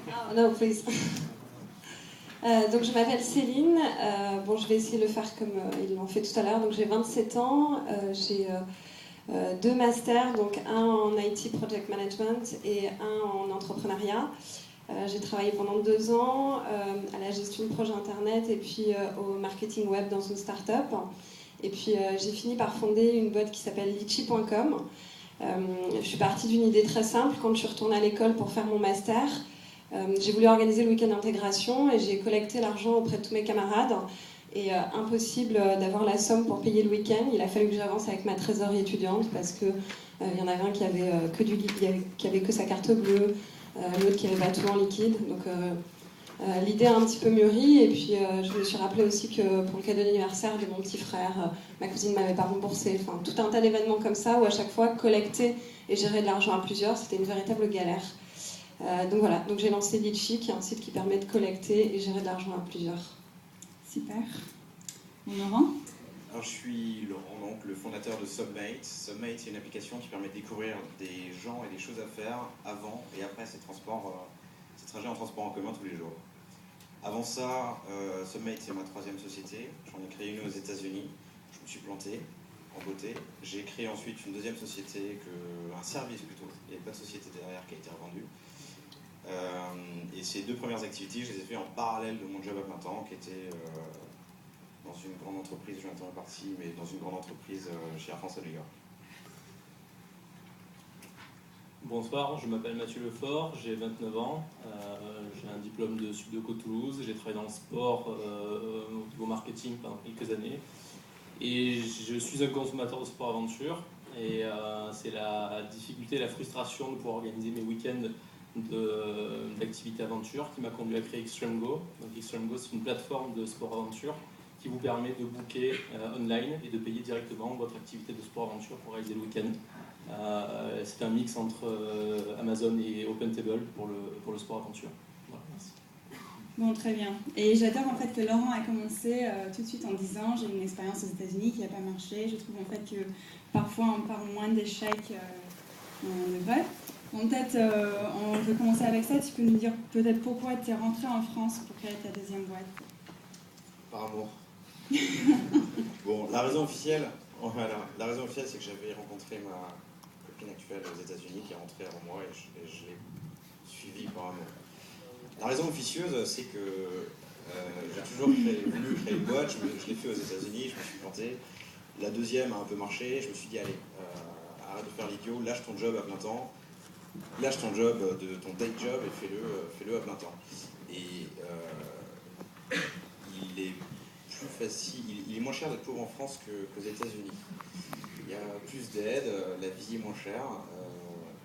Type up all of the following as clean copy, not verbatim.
Oh, no, please. Donc je m'appelle Céline. Je vais essayer de le faire comme ils l'ont fait tout à l'heure. Donc j'ai 27 ans. J'ai 2 masters, donc un en IT Project Management et un en entrepreneuriat. J'ai travaillé pendant 2 ans à la gestion de projets internet et puis au marketing web dans une start-up. Et puis j'ai fini par fonder une boîte qui s'appelle litchi.com. Je suis partie d'une idée très simple. Quand je suis retournée à l'école pour faire mon master, j'ai voulu organiser le week-end d'intégration et j'ai collecté l'argent auprès de tous mes camarades. Et impossible d'avoir la somme pour payer le week-end. Il a fallu que j'avance avec ma trésorerie étudiante parce que y en avait un qui avait qui avait que sa carte bleue, l'autre qui avait pas tout en liquide. Donc l'idée a un petit peu mûri. Et puis je me suis rappelé aussi que pour le cadeau d'anniversaire de mon petit frère, ma cousine ne m'avait pas remboursé. Enfin, tout un tas d'événements comme ça où à chaque fois collecter et gérer de l'argent à plusieurs, c'était une véritable galère. Donc voilà, donc j'ai lancé Litchi, qui est un site qui permet de collecter et gérer de l'argent à plusieurs. Super. Laurent ? Alors, je suis Laurent, donc, le fondateur de Submate. Submate, c'est une application qui permet de découvrir des gens et des choses à faire avant et après ces trajets en transport en commun tous les jours. Avant ça, Submate, c'est ma 3e société. J'en ai créé une aux États-Unis. Je me suis planté en beauté. J'ai créé ensuite une 2e société, un service plutôt. Il n'y avait pas de société derrière qui a été revendue. Et ces 2 premières activités, je les ai fait en parallèle de mon job à plein temps, qui était dans une grande entreprise, je viens de partie, mais dans une grande entreprise chez Air France à New York. Bonsoir, je m'appelle Mathieu Lefort, j'ai 29 ans, j'ai un diplôme de Subdeco Toulouse, j'ai travaillé dans le sport au niveau marketing pendant quelques années et je suis un consommateur de sport aventure et c'est la difficulté, la frustration de pouvoir organiser mes week-ends d'activité aventure qui m'a conduit à créer Extreme Go. Donc Extreme Go, c'est une plateforme de sport aventure qui vous permet de booker online et de payer directement votre activité de sport aventure pour réaliser le week-end. C'est un mix entre Amazon et OpenTable pour le sport aventure. Voilà, merci. Bon, très bien. Et j'adore en fait que Laurent a commencé tout de suite en disant j'ai une expérience aux États-Unis qui n'a pas marché. Je trouve en fait que parfois on parle moins d'échecs de vrai. Donc peut-être on peut commencer avec ça. Tu peux nous dire peut-être pourquoi tu es rentré en France pour créer ta 2e boîte. Par amour. Bon, la raison officielle, c'est que j'avais rencontré ma copine actuelle aux États-Unis qui est rentrée avant moi et je l'ai suivie par amour. La raison officieuse, c'est que j'ai toujours voulu créer une boîte, je l'ai fait aux États-Unis, je me suis planté. La 2e a un peu marché, je me suis dit allez, arrête de faire l'idiot, lâche ton job à plein temps, lâche ton job de ton day job et fais-le à plein temps. Et il est plus facile, il est moins cher d'être pauvre en France qu'aux États-Unis. Il y a plus d'aide, la vie est moins chère.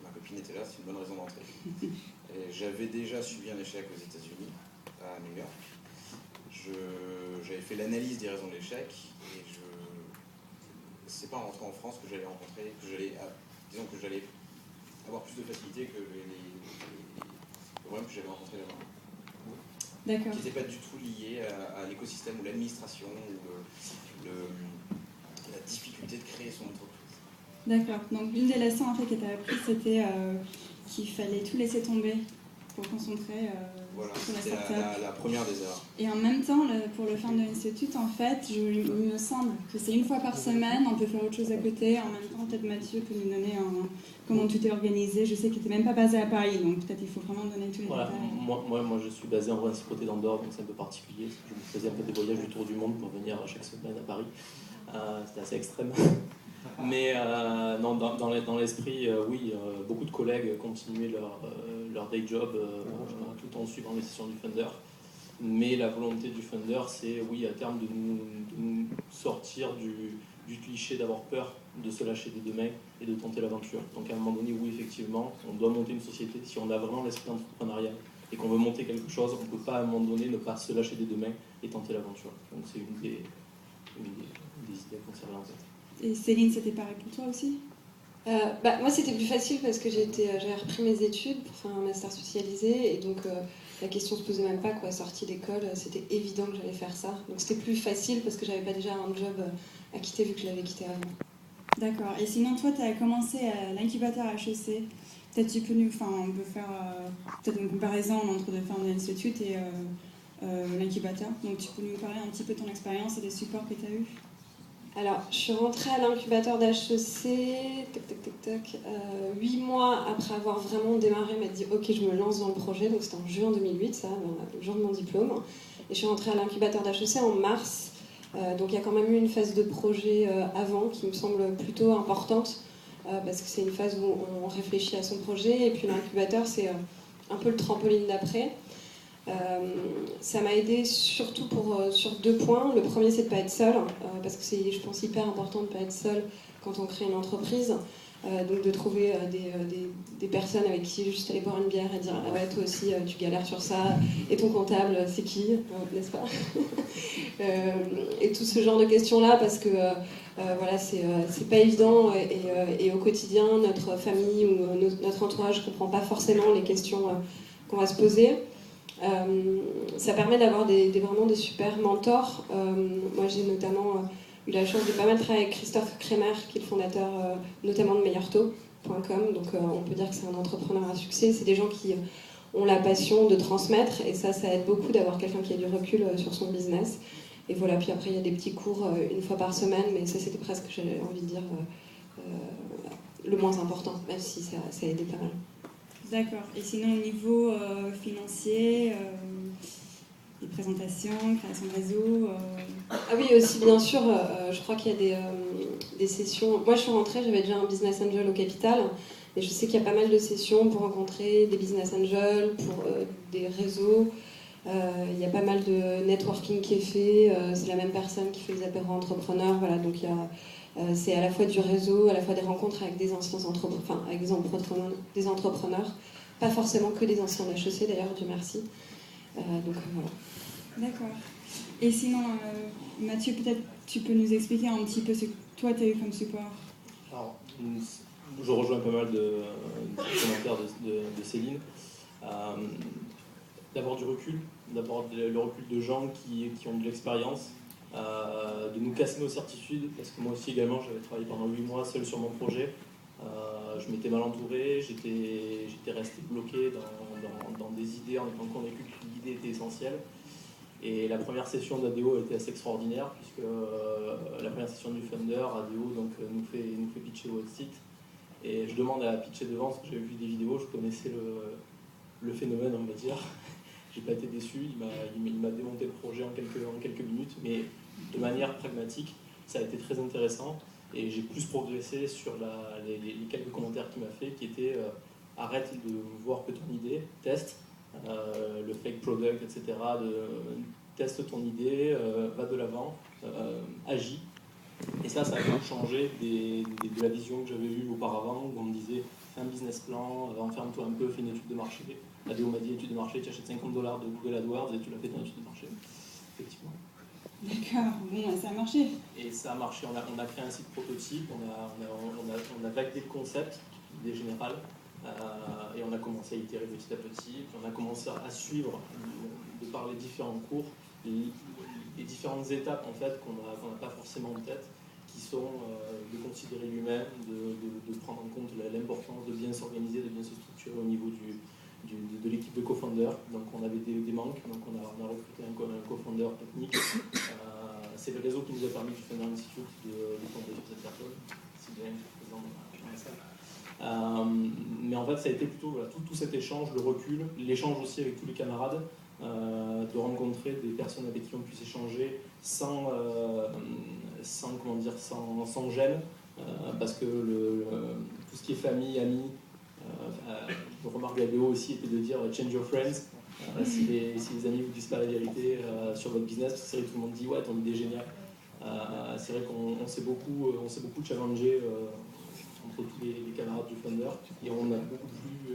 Ma copine était là, c'est une bonne raison d'entrer. Et j'avais déjà subi un échec aux États-Unis, à New York. J'avais fait l'analyse des raisons de l'échec et c'est pas en rentrant en France que j'allais avoir plus de facilité que les problèmes que j'avais rencontrés là-bas. D'accord. Qui n'étaient pas du tout liés à l'écosystème ou l'administration ou la difficulté de créer son entreprise. D'accord. Donc l'une des leçons en fait, que tu as apprises, c'était qu'il fallait tout laisser tomber pour concentrer voilà, sur la startup. C'était la première des erreurs. Et en même temps, pour le Founder Institute, en fait, il me semble que c'est 1 fois par semaine, on peut faire autre chose à côté. En même temps, peut-être Mathieu peut nous donner comment tu t'es organisé. Je sais que tu n'es même pas basé à Paris, donc peut-être il faut vraiment donner tous les détails. Moi, je suis basé en principauté d'Andorre, donc c'est un peu particulier. Je me faisais un peu des voyages du tour du monde pour venir chaque semaine à Paris. C'était assez extrême. Mais non, dans l'esprit, oui, beaucoup de collègues continuaient leur day job tout en suivant les sessions du Founder. Mais la volonté du Founder, c'est, oui, à terme, de nous sortir du cliché d'avoir peur de se lâcher des 2 mains et de tenter l'aventure. Donc à un moment donné, oui, effectivement, on doit monter une société. Si on a vraiment l'esprit d'entrepreneuriat et qu'on veut monter quelque chose, on ne peut pas à un moment donné ne pas se lâcher des 2 mains et tenter l'aventure. Donc c'est une des idées à conserver en tête. Et Céline, c'était pareil pour toi aussi ? Moi, c'était plus facile parce que j'avais repris mes études pour faire un master spécialisé et donc la question se posait même pas, quoi. Sortie d'école, c'était évident que j'allais faire ça. Donc c'était plus facile parce que j'avais pas déjà un job à quitter vu que je l'avais quitté avant. D'accord. Et sinon, toi, tu as commencé à l'incubateur HEC. peut-être tu peux on peut faire peut-être une comparaison entre le Founders Institute et l'incubateur. Donc tu peux nous parler un petit peu de ton expérience et des supports que tu as eus? Alors, je suis rentrée à l'incubateur d'HEC, 8 mois après avoir vraiment démarré, m'a dit ok, je me lance dans le projet, donc c'était en juin 2008, ça, le jour de mon diplôme. Et je suis rentrée à l'incubateur d'HEC en mars, donc il y a quand même eu une phase de projet avant qui me semble plutôt importante, parce que c'est une phase où on réfléchit à son projet, et puis l'incubateur c'est un peu le trampoline d'après. Ça m'a aidé surtout sur 2 points. Le premier, c'est de ne pas être seul, parce que c'est, je pense, hyper important de ne pas être seul quand on crée une entreprise. Donc de trouver des personnes avec qui juste aller boire une bière et dire ah ouais, toi aussi tu galères sur ça, et ton comptable c'est qui, n'est-ce pas? Et tout ce genre de questions là, parce que voilà, c'est pas évident, et au quotidien notre famille ou notre entourage ne comprend pas forcément les questions qu'on va se poser. Ça permet d'avoir vraiment des super mentors. Moi j'ai notamment eu la chance de pas mal travailler avec Christophe Kremer, qui est le fondateur notamment de meilleurtaux.com. Donc on peut dire que c'est un entrepreneur à succès. C'est des gens qui ont la passion de transmettre, et ça aide beaucoup d'avoir quelqu'un qui a du recul sur son business. Et voilà, puis après il y a des petits cours une fois par semaine, mais ça c'était presque, j'avais envie de dire, le moins important, même si ça a aidé pas mal. D'accord. Et sinon, au niveau financier, des présentations, création de réseau Ah oui, aussi, bien sûr, je crois qu'il y a des sessions. Moi, je suis rentrée, j'avais déjà un business angel au capital, et je sais qu'il y a pas mal de sessions pour rencontrer des business angels, pour des réseaux. Il y a pas mal de networking qui est fait. C'est la même personne qui fait les apéros entrepreneurs. Voilà, donc c'est à la fois du réseau, à la fois des rencontres avec des anciens entrepreneurs, avec des entrepreneurs, pas forcément que des anciens de HEC d'ailleurs, Dieu merci. Donc voilà. D'accord. Et sinon, Mathieu, peut-être tu peux nous expliquer un petit peu ce que toi tu as eu comme support? Alors, je rejoins pas mal de commentaires de Céline. D'avoir du recul, d'avoir le recul de gens qui ont de l'expérience, de nous casser nos certitudes, parce que moi aussi également j'avais travaillé pendant 8 mois seul sur mon projet. Je m'étais mal entouré, j'étais resté bloqué dans des idées en étant convaincu que l'idée était essentielle. Et la première session d'ADO a été assez extraordinaire, puisque la première session du Funder, ADO donc, nous fait pitcher votre site. Et je demande à pitcher devant, parce que j'avais vu des vidéos, je connaissais le phénomène, on va dire. J'ai pas été déçu, il m'a démonté le projet en quelques minutes, mais de manière pragmatique, ça a été très intéressant. Et j'ai plus progressé sur les quelques commentaires qu'il m'a fait, qui étaient arrête de voir que ton idée, teste le fake product, etc. Teste ton idée, va de l'avant, agis. Et ça a beaucoup changé de la vision que j'avais eue auparavant, où on me disait fais un business plan, enferme-toi un peu, fais une étude de marché. ADO m'a dit étude de marché, tu achètes $50 de Google AdWords et tu l'as fait ton étude de marché. Effectivement. D'accord, bon, ça a marché. Et ça a marché, on a créé un site prototype, on a validé le concept, l'idée générale, et on a commencé à itérer petit à petit, puis on a commencé à suivre, de par les différents cours, les différentes étapes en fait, qu'on n'a pas forcément en tête, qui sont de considérer lui-même, de prendre en compte l'importance de bien s'organiser, de bien se structurer au niveau de l'équipe de co-founder. Donc on avait des manques, donc on a recruté un co-founder technique. C'est le réseau qui nous a permis du Funder Institute de tomber sur cette personne, si bien présent dans la salle. Mais en fait ça a été plutôt voilà, tout cet échange, le recul, l'échange aussi avec tous les camarades, de rencontrer des personnes avec qui on puisse échanger sans gêne, parce que tout ce qui est famille, amis, le remarque de la vidéo aussi était de dire change your friends. Si les amis vous disent pas la vérité sur votre business, parce que c'est vrai que tout le monde dit ouais ton idée est géniale. C'est vrai qu'on s'est beaucoup challengé entre tous les camarades du Funder, et on a beaucoup pu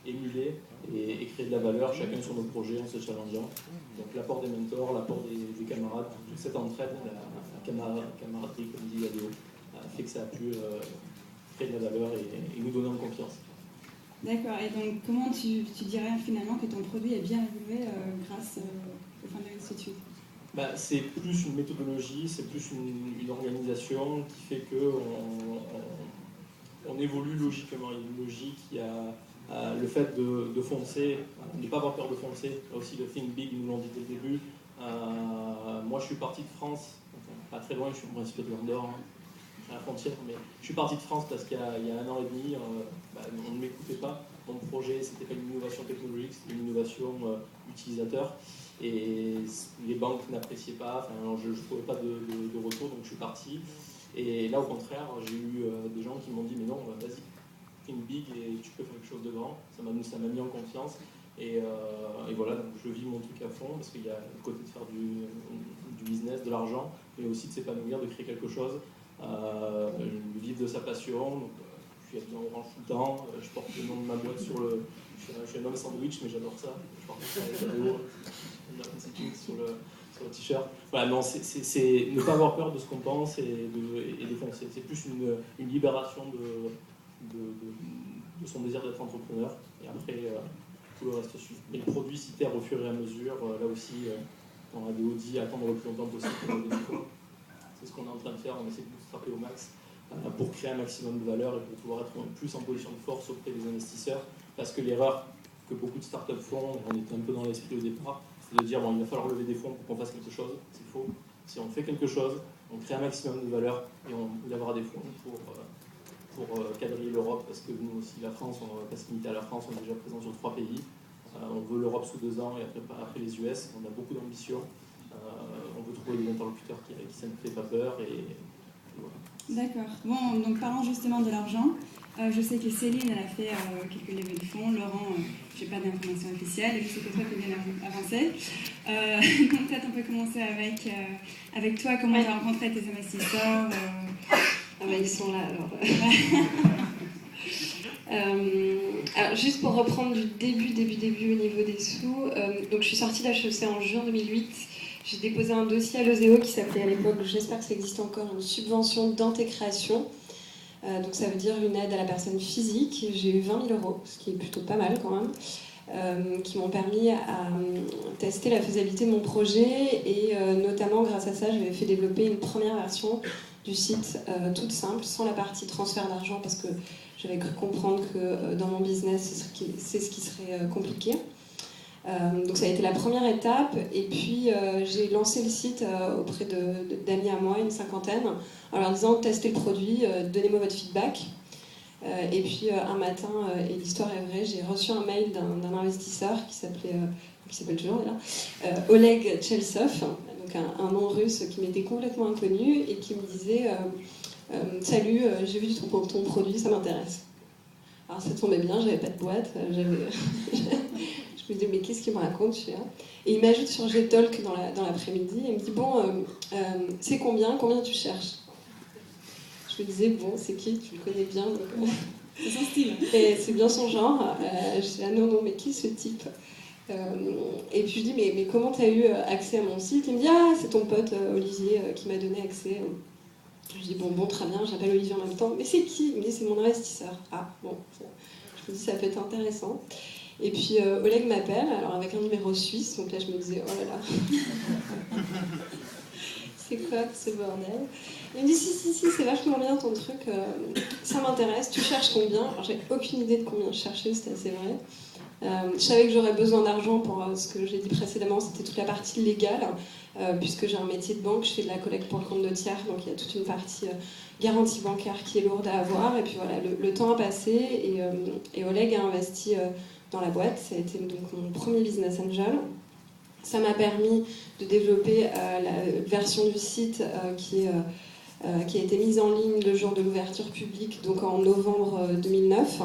émuler et créer de la valeur chacun sur nos projets en se challengeant. Donc l'apport des mentors, l'apport des camarades, toute cette entraide, la camaraderie comme dit Adéo, fait que ça a pu créer de la valeur et nous donner en confiance. D'accord, et donc comment tu dirais finalement que ton produit est bien évolué grâce au Funder Institute? C'est plus une méthodologie, c'est plus une organisation qui fait que on évolue logiquement. Il y a une logique, il y a le fait de foncer, de ne pas avoir peur de foncer. Là aussi, le Think Big nous l'ont dit dès le début. Moi, je suis parti de France, enfin, pas très loin, je suis au principe de l'Andorre, à la frontière, mais je suis parti de France parce qu'il y a 1 an et demi, on ne m'écoutait pas. Mon projet, c'était pas une innovation technologique, c'était une innovation utilisateur. Et les banques n'appréciaient pas, enfin, je ne trouvais pas de retour, donc je suis parti. Et là, au contraire, j'ai eu des gens qui m'ont dit « mais non, vas-y, think big et tu peux faire quelque chose de grand ». Ça m'a mis en confiance. Et voilà, donc je vis mon truc à fond, parce qu'il y a le côté de faire du business, de l'argent, mais aussi de s'épanouir, de créer quelque chose, de vivre de sa passion. Donc, je suis habillé en orange tout le temps, je porte le nom de ma boîte sur le... Je suis un homme sandwich, mais j'adore ça. Je porte ça avec la vidéo, sur le t-shirt. Voilà, non, c'est ne pas avoir peur de ce qu'on pense et de foncer. C'est plus une libération de son désir d'être entrepreneur. Et après, tout le reste suit. Mais le produit s'itère au fur et à mesure. Là aussi, on a des audits à attendre le plus longtemps possible pour les défauts. C'est ce qu'on est en train de faire. On essaie de bootstrapper au max pour créer un maximum de valeur et pour pouvoir être plus en position de force auprès des investisseurs. Parce que l'erreur que beaucoup de startups font, on était un peu dans l'esprit au départ, c'est de dire bon, il va falloir lever des fonds pour qu'on fasse quelque chose. C'est faux. Si on fait quelque chose, on crée un maximum de valeur et on lèvera des fonds pour quadriller l'Europe, parce que nous aussi, la France, on ne va pas se limiter à la France, on est déjà présent sur 3 pays. On veut l'Europe sous 2 ans et après les US. On a beaucoup d'ambition. On veut trouver des interlocuteurs qui ne nous fait pas peur. Et voilà. D'accord. Bon, donc parlons justement de l'argent. Je sais que Céline, elle a fait quelques levées de fonds. Laurent, je n'ai pas d'informations officielles. Et je sais que toi, tu es bien avancé. Donc peut-être on peut commencer avec toi. Comment tu as rencontré tes investisseurs Ils sont là, alors. Alors, juste pour reprendre du début au niveau des sous, donc je suis sortie d'HEC en juin 2008. J'ai déposé un dossier à l'OSEO qui s'appelait à l'époque, j'espère que ça existe encore, une subvention d'intégration. Donc ça veut dire une aide à la personne physique. J'ai eu 20 000 €, ce qui est plutôt pas mal quand même, qui m'ont permis à tester la faisabilité de mon projet. Et notamment grâce à ça, j'avais fait développer une première version du site toute simple, sans la partie transfert d'argent, parce que j'avais cru comprendre que dans mon business, c'est ce qui serait compliqué. Donc ça a été la première étape, et puis j'ai lancé le site auprès d'amis à moi, une 50aine, en leur disant testez le produit, donnez-moi votre feedback. Et puis un matin, et l'histoire est vraie, j'ai reçu un mail d'un investisseur qui s'appelle toujours là, Oleg Chelsov, donc un nom russe qui m'était complètement inconnu et qui me disait salut, j'ai vu ton produit, ça m'intéresse. Alors ça tombait bien, j'avais pas de boîte, je me disais mais qu'est-ce qu'il me raconte celui-là. Et il m'ajoute sur Gtalk dans l'après-midi et il me dit bon, c'est combien tu cherches. Je me disais bon, c'est qui, tu le connais bien donc, c'est son style. Et c'est bien son genre. Je dis ah non mais qui est ce type. Et puis je dis mais comment tu as eu accès à mon site. Il me dit ah c'est ton pote Olivier qui m'a donné accès. Je dis bon très bien, j'appelle Olivier en même temps. Mais c'est qui? Il me dit c'est mon investisseur. Ah bon, je me dis ça peut être intéressant. Et puis Oleg m'appelle, alors avec un numéro suisse, donc là je me disais oh là là, c'est quoi ce bordel? Il me dit si, c'est vachement bien ton truc, ça m'intéresse, tu cherches combien? Alors j'ai aucune idée de combien je cherchais, c'était assez vrai. Je savais que j'aurais besoin d'argent pour ce que j'ai dit précédemment, c'était toute la partie légale, puisque j'ai un métier de banque, je fais de la collecte pour le compte de tiers, donc il y a toute une partie garantie bancaire qui est lourde à avoir, et puis voilà, le temps a passé, et Oleg a investi dans la boîte. Ça a été donc mon premier business angel. Ça m'a permis de développer la version du site qui a été mise en ligne le jour de l'ouverture publique, donc en novembre 2009.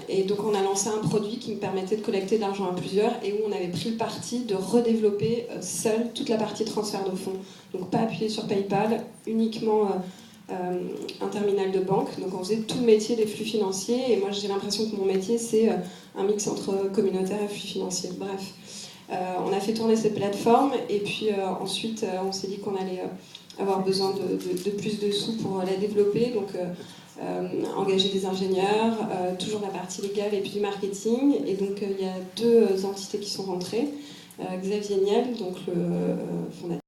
Et donc on a lancé un produit qui me permettait de collecter de l'argent à plusieurs et où on avait pris le parti de redévelopper seul toute la partie transfert de fonds. Donc pas appuyer sur PayPal, uniquement un terminal de banque. Donc on faisait tout le métier des flux financiers et moi j'ai l'impression que mon métier c'est un mix entre communautaire et flux financier. Bref, on a fait tourner cette plateforme et puis ensuite on s'est dit qu'on allait avoir besoin de plus de sous pour la développer. Donc engager des ingénieurs, toujours la partie légale et puis du marketing. Et donc il y a 2 entités qui sont rentrées. Xavier Niel, donc le fondateur